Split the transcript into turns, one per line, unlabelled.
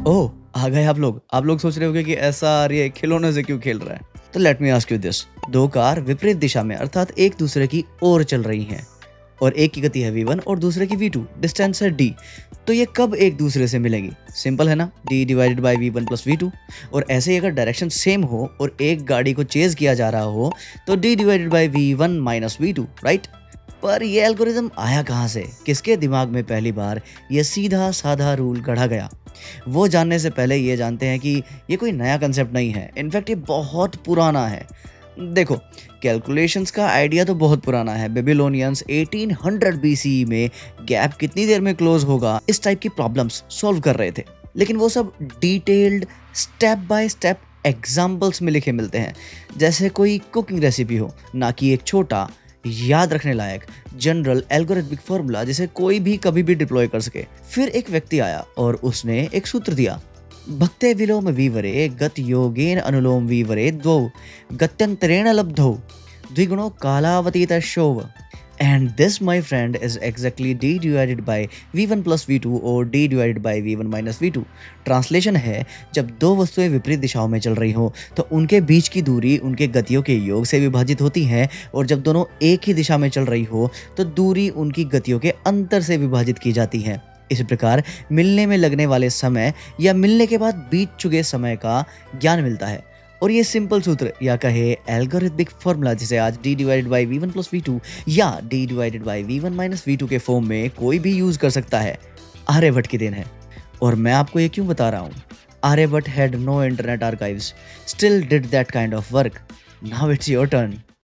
ओह! आ गए आप लोग सोच रहे होंगे कि ऐसा ये खिलौने से क्यों खेल रहा है? तो let me ask you this, 2 car विपरीत दिशा में अर्थात एक दूसरे की ओर चल रही हैं और एक की गति है v1 और दूसरे की v2, डिस्टेंस है d। तो ये कब एक दूसरे से मिलेंगी? सिंपल है ना, d divided by v1 plus v2। और ऐसे ही अगर डायरेक्शन सेम हो और एक गाड़ी को चेज़ किया जा रहा हो तो d divided by v1 minus v2, right? पर ये एल्गोरिदम आया कहाँ से? किसके दिमाग में पहली बार ये सीधा साधा रूल गढ़ा गया? वो जानने से पहले ये जानते हैं कि ये कोई नया कंसेप्ट नहीं है, इनफैक्ट ये बहुत पुराना है। देखो, कैलकुलेशंस का आइडिया तो बहुत पुराना है। बेबीलोनियंस 1800 बीसीई में गैप कितनी देर में क्लोज होगा इस टाइप की प्रॉब्लम्स सॉल्व कर रहे थे, लेकिन वो सब detailed step by step examples में लिखे मिलते हैं, जैसे कोई कुकिंग रेसिपी हो, ना कि एक छोटा याद रखने लायक जनरल एल्गोरिथमिक फॉर्मूला जिसे कोई भी कभी भी डिप्लॉय कर सके। फिर एक व्यक्ति आया और उसने एक सूत्र दिया, भक्ते विलोम वीवरे गत योगेन अनुलोम वीवरे द्वौ गत्यंतरेण लब्धौ द्विगुणो कालावतीत शोव। And this my friend is exactly d divided by v1 plus v2 और d divided by v1 minus v2। Translation है, जब दो वस्तुएं विपरीत दिशाओं में चल रही हो तो उनके बीच की दूरी उनके गतियों के योग से विभाजित होती है, और जब दोनों एक ही दिशा में चल रही हो तो दूरी उनकी गतियों के अंतर से विभाजित की जाती है। इस प्रकार मिलने में लगने वाले समय या मिलने के बाद बीत चुके समय का ज्ञान मिलता है। और ये सिंपल सूत्र या कहे एल्गोरिथमिक फॉर्मूला जिसे आज d divided by v1 plus v2 या d divided by v1 minus v2 के फॉर्म में कोई भी यूज कर सकता है, आर्यभट्ट की देन है। और मैं आपको ये क्यों बता रहा हूँ? Aryabhatta had no internet archives, still did that kind of work. Now it's your turn.